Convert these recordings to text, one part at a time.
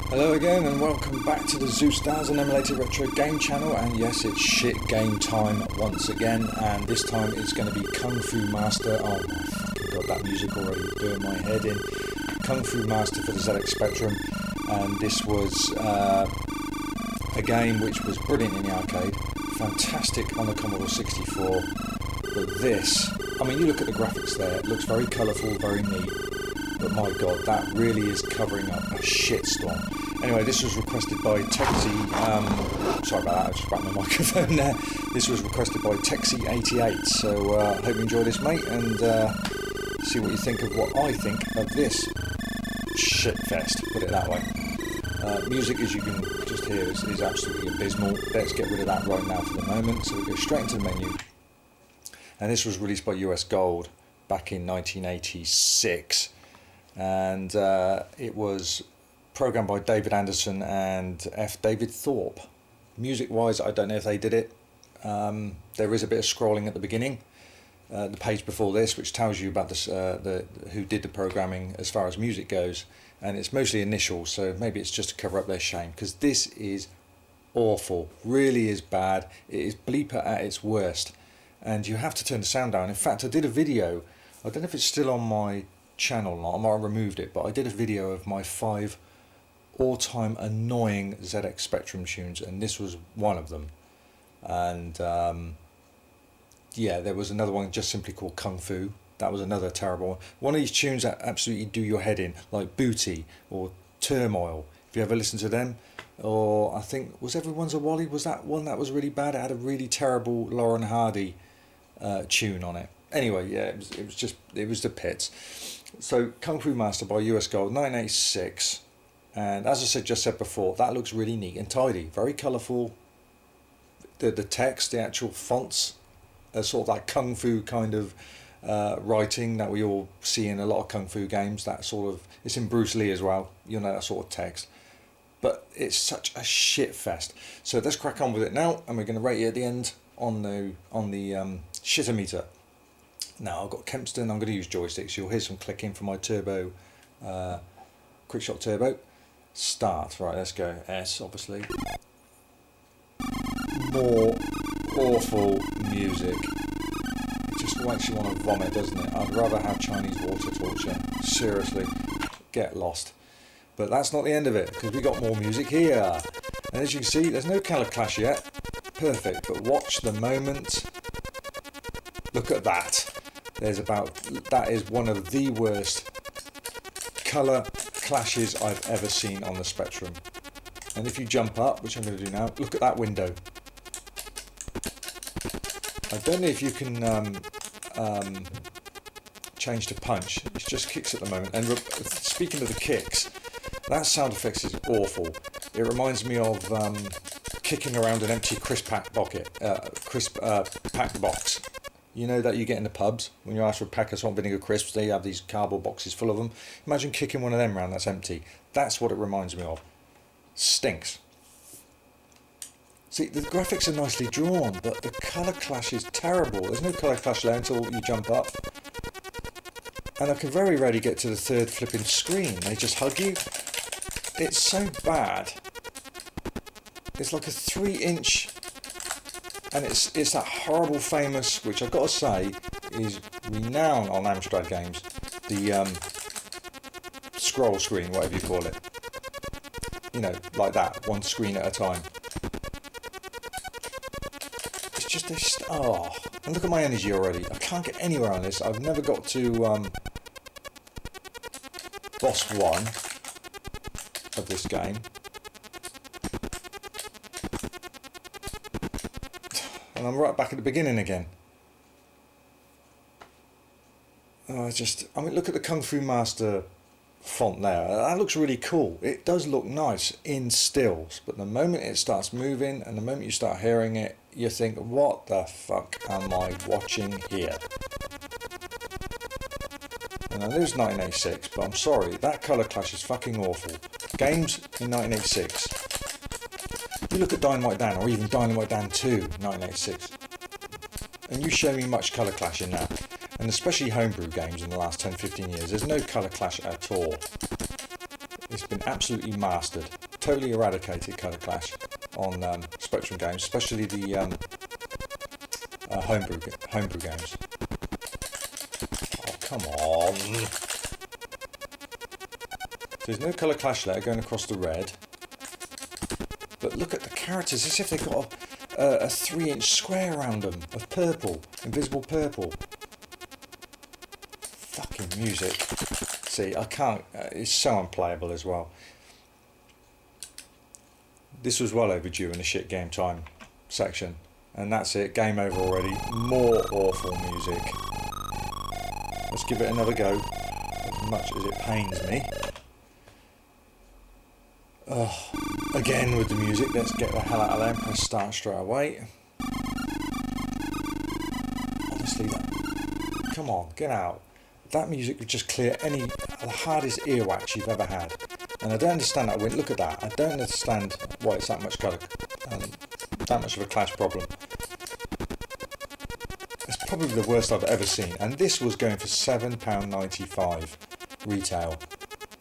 Hello again and welcome back to the Zeusdaz Unemulated Retro Game Channel, and yes, it's shit game time once again, and this time it's going to be Kung Fu Master. Oh my fucking god, that music already doing my head in. Kung Fu Master for the ZX Spectrum, and this was a game which was brilliant in the arcade, fantastic on the Commodore 64, but this, I mean, you look at the graphics there, it looks very colourful, very neat. But my god, that really is covering up a shitstorm. Anyway, this was requested by Texie, sorry about that, I just grabbed my microphone there. This was requested by Texie88, so hope you enjoy this, mate, and see what you think of what I think of this shitfest, put it that way. Music, as you can just hear, is absolutely abysmal. Let's get rid of that right now for the moment, so we go straight into the menu. And this was released by US Gold back in 1986. And it was programmed by David Anderson and F. David Thorpe. Music wise, I don't know if they did it. There is a bit of scrolling at the beginning, the page before this, which tells you about this, who did the programming as far as music goes, and it's mostly initials, so maybe it's just to cover up their shame, because this is awful, really is bad. It is bleeper at its worst, and you have to turn the sound down. In fact, I did a video, I don't know if it's still on my channel or not, I might have removed it, but I did a video of my 5 all-time annoying ZX Spectrum tunes, and this was one of them. And yeah, there was another one just simply called Kung Fu. That was another terrible one. One of these tunes that absolutely do your head in, like Booty or Turmoil, if you ever listen to them. Or I think, was Everyone's a Wally? Was that one that was really bad? It had a really terrible Lauren Hardy tune on it. Anyway, yeah, it was the pits. So Kung Fu Master by US Gold, 1986, and as I just said before, that looks really neat and tidy, very colourful. The text, the actual fonts, sort of that Kung Fu kind of writing that we all see in a lot of Kung Fu games. That sort of, it's in Bruce Lee as well, you know, that sort of text. But it's such a shit fest. So let's crack on with it now, and we're going to rate it at the end on the shitometer. Now I've got Kempston, I'm going to use joysticks. You'll hear some clicking from my turbo, quickshot turbo. Start, right, let's go. S, obviously. More awful music. It just makes you want to vomit, doesn't it? I'd rather have Chinese water torture. Seriously, get lost. But that's not the end of it, because we got more music here. And as you can see, there's no colour clash yet. Perfect, but watch the moment. Look at that. That is one of the worst colour clashes I've ever seen on the Spectrum. And if you jump up, which I'm going to do now, look at that window. I don't know if you can change to punch. It's just kicks at the moment. And speaking of the kicks, that sound effects is awful. It reminds me of kicking around an empty crisp pack packed box. You know that you get in the pubs when you ask for a pack of salt and vinegar crisps, they have these cardboard boxes full of them. Imagine kicking one of them around that's empty. That's what it reminds me of. Stinks. See, the graphics are nicely drawn, but the colour clash is terrible. There's no colour clash there until you jump up. And I can very rarely get to the third flipping screen. They just hug you. It's so bad. It's like a 3-inch... And it's that horrible famous, which I've got to say is renowned on Amstrad games, the scroll screen, whatever you call it. You know, like that, one screen at a time. It's just this. Oh, and look at my energy already. I can't get anywhere on this. I've never got to boss 1 of this game. And I'm right back at the beginning again. Oh, I mean, look at the Kung Fu Master font there. That looks really cool. It does look nice in stills, but the moment it starts moving and the moment you start hearing it, you think, what the fuck am I watching here? And I know it's 1986, but I'm sorry, that colour clash is fucking awful. Games in 1986. You look at Dynamite Dan, or even Dynamite Dan 2, 1986, and you show me much colour clash in that. and especially homebrew games in the last 10-15 years, there's no colour clash at all. It's been absolutely mastered, totally eradicated colour clash on Spectrum games, especially the homebrew games. Oh, come on. There's no colour clash there going across the red. But look at the characters, as if they've got a 3-inch square around them of purple, invisible purple. Fucking music. See, I can't, it's so unplayable as well. This was well overdue in the shit game time section. And that's it, game over already. More awful music. Let's give it another go, as much as it pains me. Oh, again with the music, let's get the hell out of there and press start straight away. Honestly, come on, get out. That music would just clear the hardest earwax you've ever had. And I don't understand that. Look at that. I don't understand why it's that much colour, that much of a clash problem. It's probably the worst I've ever seen. And this was going for £7.95 retail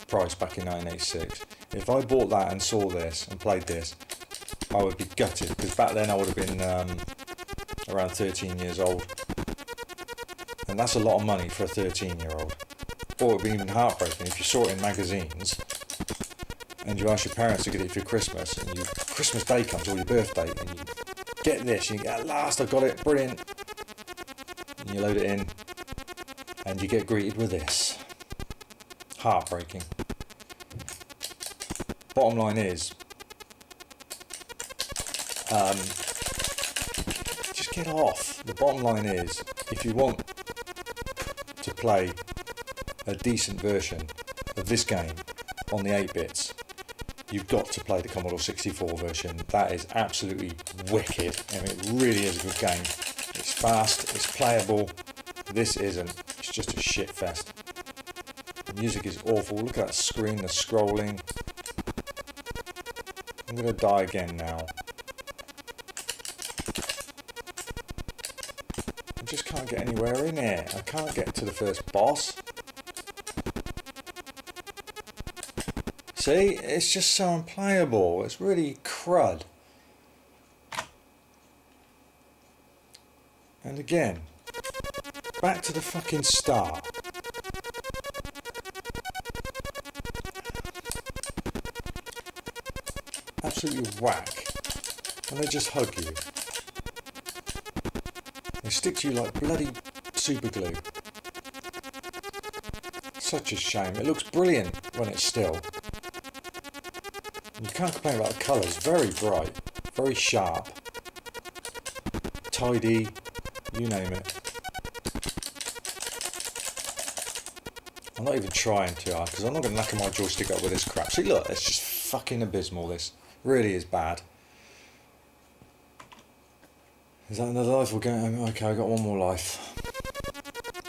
price back in 1986. If I bought that and saw this and played this, I would be gutted, because back then I would have been around 13 years old. And that's a lot of money for a 13-year-old. Or it would be even heartbreaking if you saw it in magazines and you ask your parents to get it for Christmas, and Christmas Day comes, or your birthday, and you get this, and you get, at last I got it, brilliant. And you load it in, and you get greeted with this. Heartbreaking. Bottom line is, just get off. The bottom line is, if you want to play a decent version of this game on the 8-bits, you've got to play the Commodore 64 version. That is absolutely wicked. I mean, it really is a good game. It's fast, it's playable. This isn't. It's just a shit fest. The music is awful. Look at that screen, the scrolling. I'm going to die again now. I just can't get anywhere in here. I can't get to the first boss. See, it's just so unplayable. It's really crud. And again, back to the fucking start. Absolutely whack. And they just hug you. They stick to you like bloody super glue. Such a shame. It looks brilliant when it's still. You can't complain about the colours. Very bright, very sharp, tidy, you name it. I'm not even trying too hard, because I'm not going to knacker my joystick up with this crap. See, look, it's just fucking abysmal, this. Really is bad. Is that another life we're going? Okay, I've got one more life.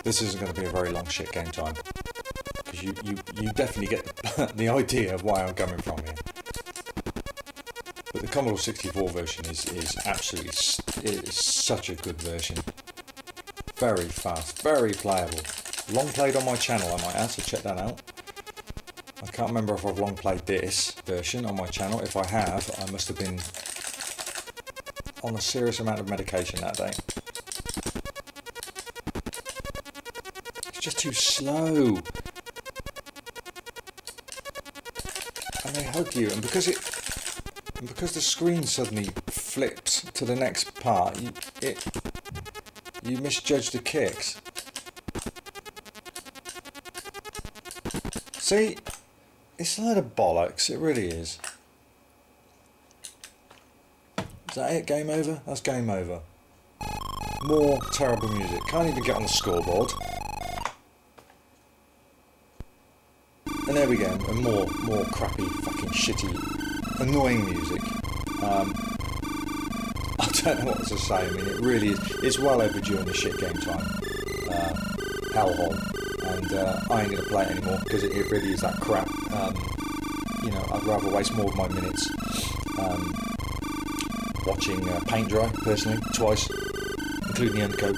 This isn't going to be a very long shit game time, because you definitely get the idea of why I'm coming from here. But the Commodore 64 version is absolutely, it is such a good version. Very fast, very playable. Long played on my channel, I might add, so check that out. I can't remember if I've long played this version on my channel. If I have, I must have been on a serious amount of medication that day. It's just too slow. And they hug you, and because the screen suddenly flips to the next part, you misjudge the kicks. See, it's a load of bollocks, it really is. Is that it? Game over? That's game over. More terrible music. Can't even get on the scoreboard. And there we go, and more crappy, fucking shitty, annoying music. I don't know what to say. I mean, it really is. It's well overdue in the shit game time hellhole, and I ain't gonna play it anymore because it really is that crap. You know, I'd rather waste more of my minutes watching paint dry, personally, twice, including the undercoat.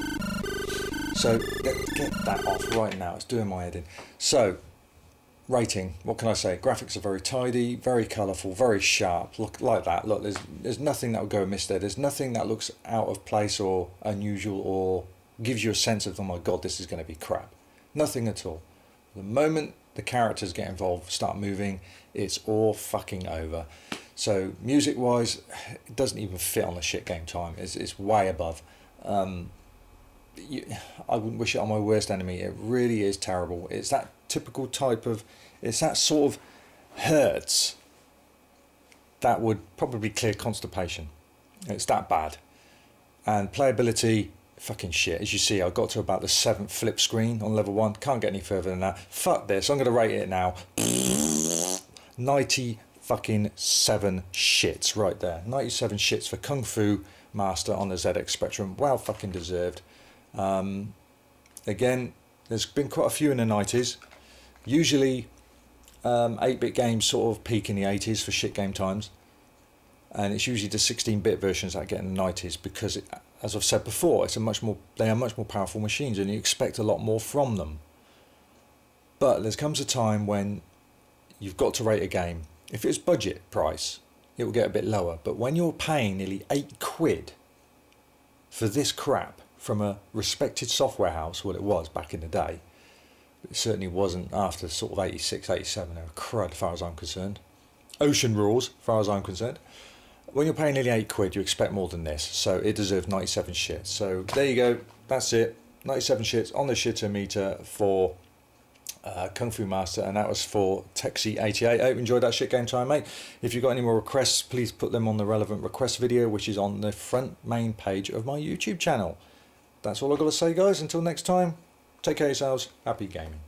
So get that off right now. It's doing my head in. So rating, what can I say? Graphics are very tidy, very colourful, very sharp. Look like that. Look, there's nothing that will go amiss there. There's nothing that looks out of place or unusual or gives you a sense of, oh my god, this is going to be crap. Nothing at all. The moment the characters get involved, start moving, it's all fucking over. So music wise, it doesn't even fit on the shit game time. It's way above. I wouldn't wish it on my worst enemy. It really is terrible. It's that typical type of, it's that sort of hurts that would probably clear constipation. It's that bad. And playability, fucking shit. As you see, I got to about the 7th flip screen on level 1. Can't get any further than that. Fuck this. I'm going to rate it now. 90 fucking 7 shits right there. 97 shits for Kung Fu Master on the ZX Spectrum. Well fucking deserved. Again, there's been quite a few in the 90s. Usually 8-bit games sort of peak in the 80s for shit game times. And it's usually the 16-bit versions that get in the 90s because, as I've said before, they are much more powerful machines and you expect a lot more from them. But there comes a time when you've got to rate a game. If it's budget price, it will get a bit lower. But when you're paying nearly £8 for this crap from a respected software house, well, it was back in the day. It certainly wasn't after sort of 86, 87. They were crud, as far as I'm concerned. Ocean rules, as far as I'm concerned. When you're paying nearly £8, you expect more than this. So it deserves 97 shits. So there you go. That's it. 97 shits on the shitter meter for Kung Fu Master, and that was for Texie88. I hope you enjoyed that shit game time, mate. If you've got any more requests, please put them on the relevant request video, which is on the front main page of my YouTube channel. That's all I've got to say, guys. Until next time, take care of yourselves. Happy gaming.